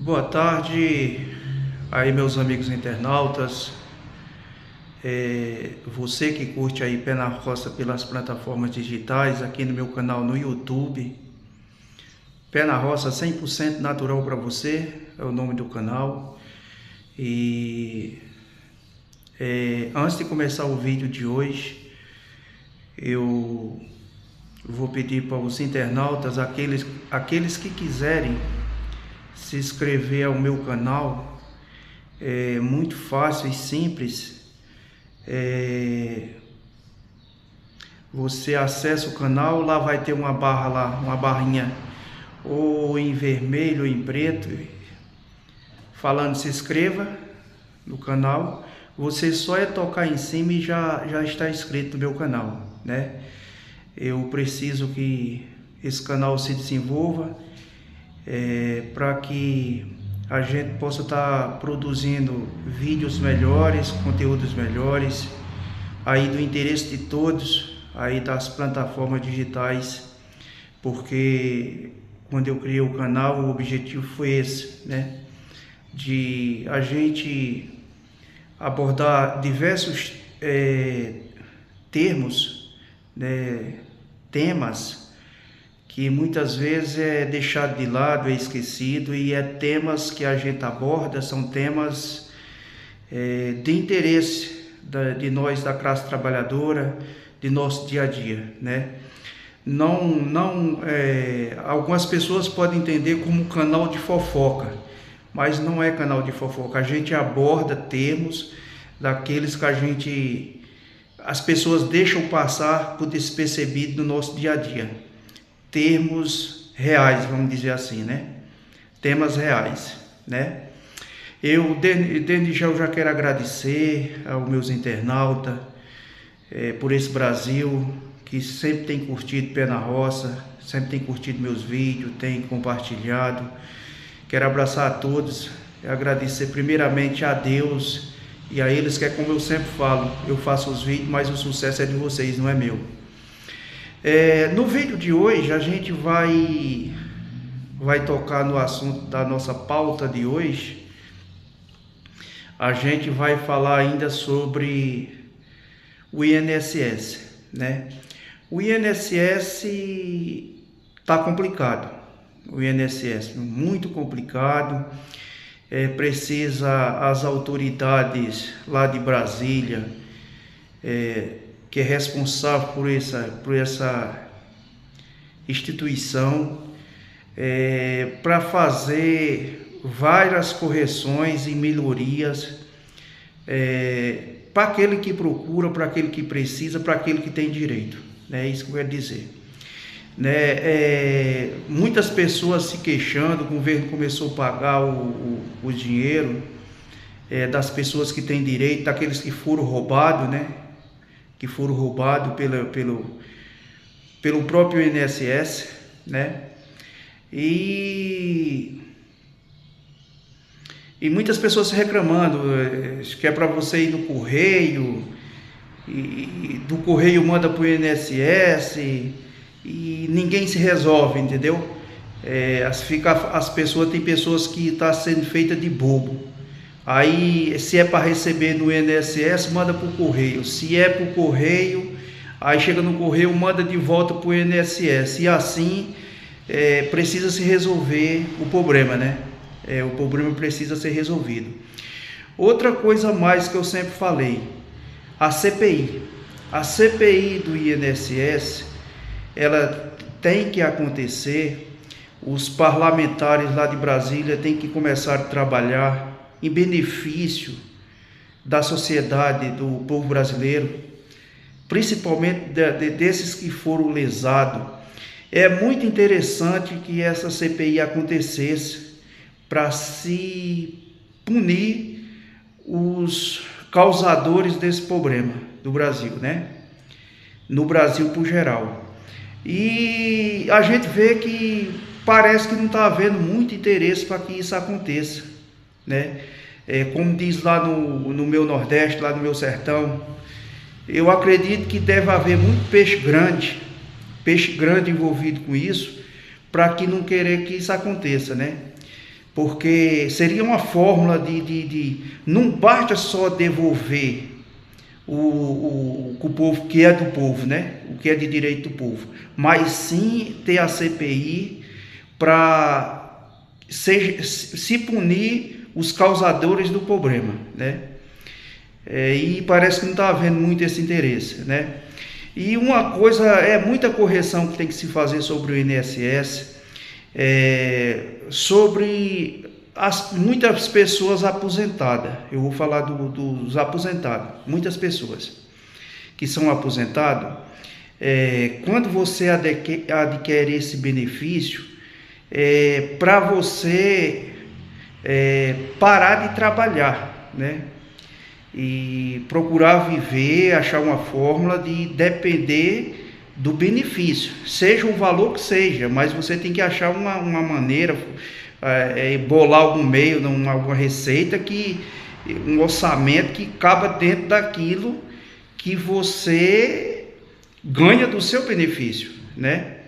Boa tarde aí, meus amigos internautas. Você que curte aí Pé na Roça pelas plataformas digitais, aqui no meu canal no YouTube. Pé na Roça 100% natural para você, é o nome do canal. E antes de começar o vídeo de hoje, eu vou pedir para os internautas, aqueles que quiserem se inscrever ao meu canal. É muito fácil e simples. Você acessa o canal, lá vai ter uma barra lá, uma barrinha ou em vermelho ou em preto, falando se inscreva no canal. Você só é tocar em cima e já está inscrito no meu canal, né? Eu preciso que esse canal se desenvolva, para que a gente possa estar produzindo vídeos melhores, conteúdos melhores, aí do interesse de todos, aí das plataformas digitais, porque quando eu criei o canal, o objetivo foi esse, né? De a gente abordar diversos termos, né? Temas que muitas vezes é deixado de lado, é esquecido, e temas que a gente aborda, são temas de interesse de nós da classe trabalhadora, de nosso dia a dia, né? Algumas pessoas podem entender como canal de fofoca, mas não é canal de fofoca. A gente aborda termos daqueles que as pessoas deixam passar por despercebido no nosso dia a dia. Termos reais, vamos dizer assim, né? Temas reais, né? Desde já eu já quero agradecer aos meus internautas por esse Brasil que sempre tem curtido Pé na Roça, sempre tem curtido meus vídeos, tem compartilhado. Quero abraçar a todos e agradecer primeiramente a Deus e a eles, que é como eu sempre falo, eu faço os vídeos, mas o sucesso é de vocês, não é meu. No vídeo de hoje a gente vai tocar no assunto da nossa pauta de hoje. A gente vai falar ainda sobre o INSS, né? O INSS está complicado, o INSS muito complicado. Precisa as autoridades lá de Brasília, que é responsável por essa instituição, para fazer várias correções e melhorias, para aquele que procura, para aquele que precisa, para aquele que tem direito, né? É isso que eu quero dizer, né? Muitas pessoas se queixando, o governo começou a pagar o dinheiro das pessoas que têm direito, daqueles que foram roubados, né? Que foram roubados pelo próprio INSS, né? E muitas pessoas reclamando, que é para você ir no correio, e do correio manda para o INSS, e ninguém se resolve, entendeu? Tem pessoas que estão sendo feitas de bobo. Aí, se é para receber no INSS, manda para o correio. Se é para o correio, aí chega no correio, manda de volta para o INSS. E assim, precisa se resolver o problema, né? O problema precisa ser resolvido. Outra coisa a mais que eu sempre falei, a CPI. A CPI do INSS, ela tem que acontecer. Os parlamentares lá de Brasília têm que começar a trabalhar em benefício da sociedade, do povo brasileiro, principalmente desses que foram lesados. É muito interessante que essa CPI acontecesse para se punir os causadores desse problema do Brasil, né? No Brasil por geral. E a gente vê que parece que não está havendo muito interesse para que isso aconteça, né? Como diz lá no meu Nordeste, lá no meu sertão, eu acredito que deve haver muito peixe grande envolvido com isso, para que não querer que isso aconteça, né? porque seria uma fórmula não basta só devolver o povo que é do povo, né? O que é de direito do povo, mas sim ter a CPI para se punir os causadores do problema, né? E parece que não está havendo muito esse interesse, né? E uma coisa, muita correção que tem que se fazer sobre o INSS, sobre muitas pessoas aposentadas. Eu vou falar dos aposentados. Muitas pessoas que são aposentados, quando você adquire esse benefício, para você parar de trabalhar, né? E procurar viver, achar uma fórmula de depender do benefício, seja o valor que seja, mas você tem que achar uma maneira, bolar algum meio, alguma receita, um orçamento que caba dentro daquilo que você ganha do seu benefício, né?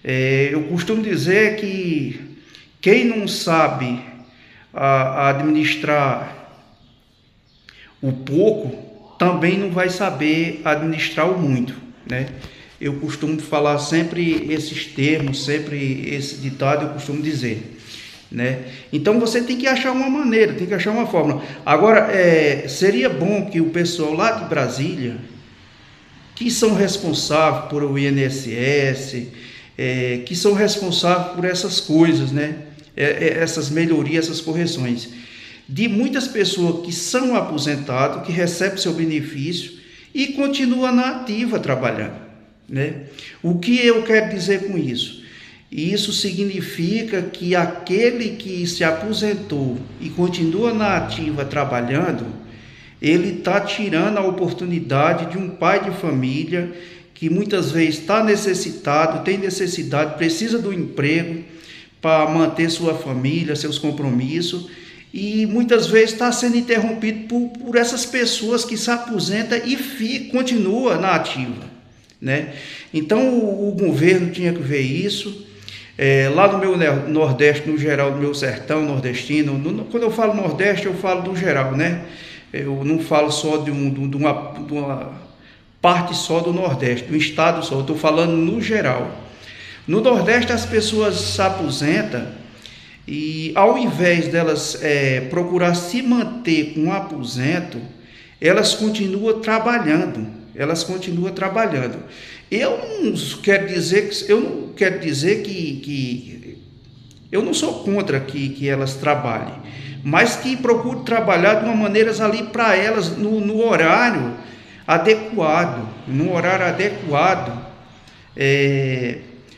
Eu costumo dizer que quem não sabe administrar o pouco, também não vai saber administrar o muito, né? Eu costumo falar sempre esses termos, sempre esse ditado eu costumo dizer, né? Então você tem que achar uma maneira, tem que achar uma fórmula. Agora, seria bom que o pessoal lá de Brasília, que são responsáveis por o INSS, que são responsáveis por essas coisas, né? Essas melhorias, essas correções, de muitas pessoas que são aposentados, que recebem seu benefício e continuam na ativa trabalhando, né? O que eu quero dizer com isso? Isso significa que aquele que se aposentou e continua na ativa trabalhando, ele está tirando a oportunidade de um pai de família que muitas vezes está necessitado, tem necessidade, precisa do emprego para manter sua família, seus compromissos, e muitas vezes está sendo interrompido por essas pessoas que se aposentam e continua na ativa, né? Então o governo tinha que ver isso. Lá no meu Nordeste, no geral, no meu sertão nordestino, quando eu falo Nordeste, eu falo do geral, né? Eu não falo só de uma parte só do Nordeste, do estado só, eu estou falando no geral. No Nordeste as pessoas se aposentam e ao invés delas procurar se manter com um aposento, elas continuam trabalhando, Eu não quero dizer que eu não sou contra que elas trabalhem, mas que procurem trabalhar de uma maneira ali para elas no horário adequado,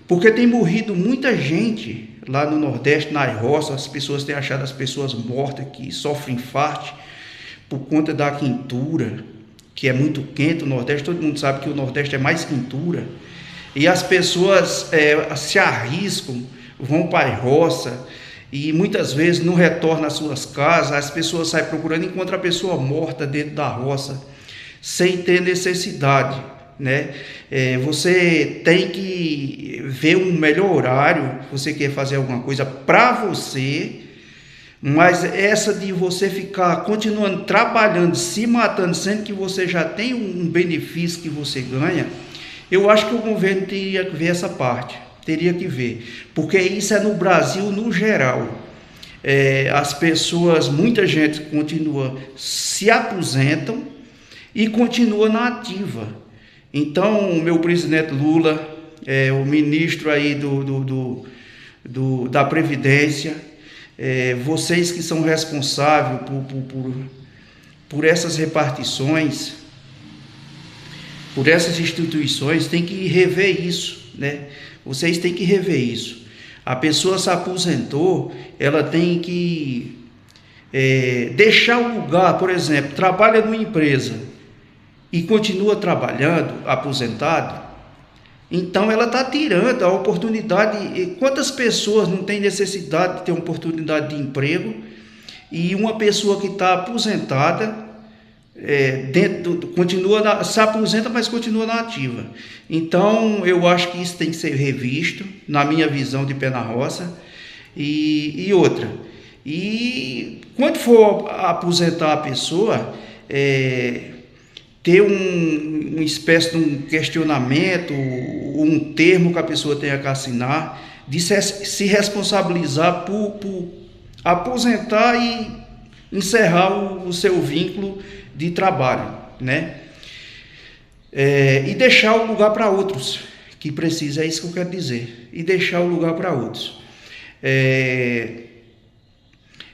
porque tem morrido muita gente lá no Nordeste, na roça. As pessoas têm achado as pessoas mortas que sofrem infarto por conta da quentura, que é muito quente. O Nordeste, todo mundo sabe que o Nordeste é mais quentura, e as pessoas se arriscam, vão para a roça e muitas vezes não retornam às suas casas. As pessoas saem procurando e encontram a pessoa morta dentro da roça sem ter necessidade, né? Você tem que ver um melhor horário. Você quer fazer alguma coisa para você, mas essa de você ficar continuando trabalhando, se matando, sendo que você já tem um benefício que você ganha, eu acho que o governo teria que ver essa parte, porque isso é no Brasil no geral. As pessoas, muita gente se aposentam e continua na ativa. Então, o meu presidente Lula, o ministro aí da Previdência, vocês que são responsáveis por essas repartições, por essas instituições, têm que rever isso, né? Vocês têm que rever isso. A pessoa se aposentou, ela tem que deixar o lugar. Por exemplo, trabalha numa empresa e continua trabalhando, aposentado, então ela está tirando a oportunidade. Quantas pessoas não têm necessidade de ter uma oportunidade de emprego, e uma pessoa que está aposentada se aposenta, mas continua na ativa? Então eu acho que isso tem que ser revisto, na minha visão de pé na roça. E outra, E quando for aposentar a pessoa, ter uma espécie de um questionamento, um termo que a pessoa tenha que assinar, de se responsabilizar por aposentar e encerrar o seu vínculo de trabalho, né? E deixar o lugar para outros que precisam, é isso que eu quero dizer, e deixar o lugar para outros.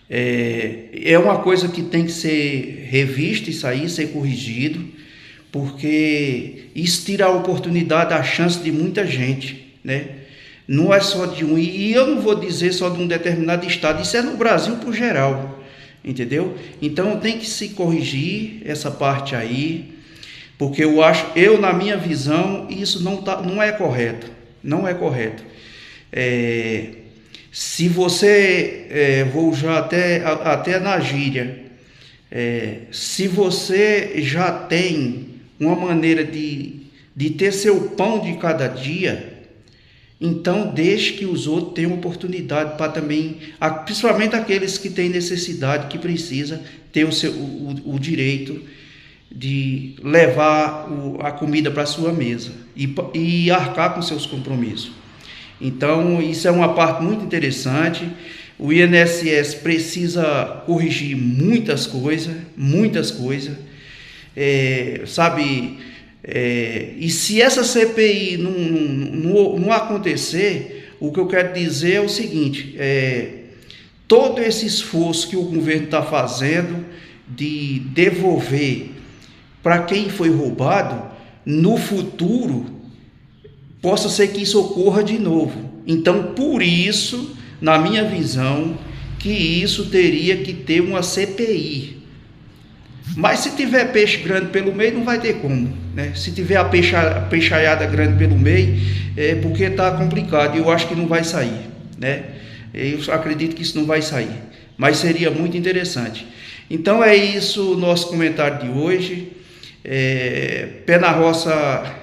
É uma coisa que tem que ser revista, isso aí, ser corrigido, porque isso tira a oportunidade, a chance de muita gente, né? Não é só de um, e eu não vou dizer só de um determinado estado, isso é no Brasil por geral, entendeu? Então tem que se corrigir essa parte aí, porque eu na minha visão, isso não é correto, não é correto. Se você, vou já até na gíria, se você já tem uma maneira de ter seu pão de cada dia, então deixe que os outros tenham oportunidade para também, principalmente aqueles que têm necessidade, que precisa ter o direito de levar a comida para a sua mesa e arcar com seus compromissos. Então, isso é uma parte muito interessante. O INSS precisa corrigir muitas coisas, sabe? E se essa CPI não acontecer, o que eu quero dizer é o seguinte: todo esse esforço que o governo está fazendo de devolver para quem foi roubado, no futuro, possa ser que isso ocorra de novo. Então, por isso, na minha visão, que isso teria que ter uma CPI. Mas se tiver peixe grande pelo meio, não vai ter como, né? Se tiver a peixaiada grande pelo meio, é porque está complicado, e eu acho que não vai sair, né? Eu acredito que isso não vai sair, mas seria muito interessante. Então é isso o nosso comentário de hoje. Pé na Roça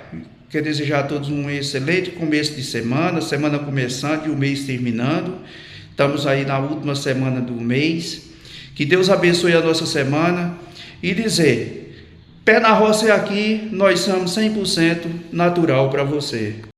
quer desejar a todos um excelente começo de semana começando e o mês terminando. Estamos aí na última semana do mês. Que Deus abençoe a nossa semana e dizer: Pé na Roça é aqui, nós somos 100% natural para você.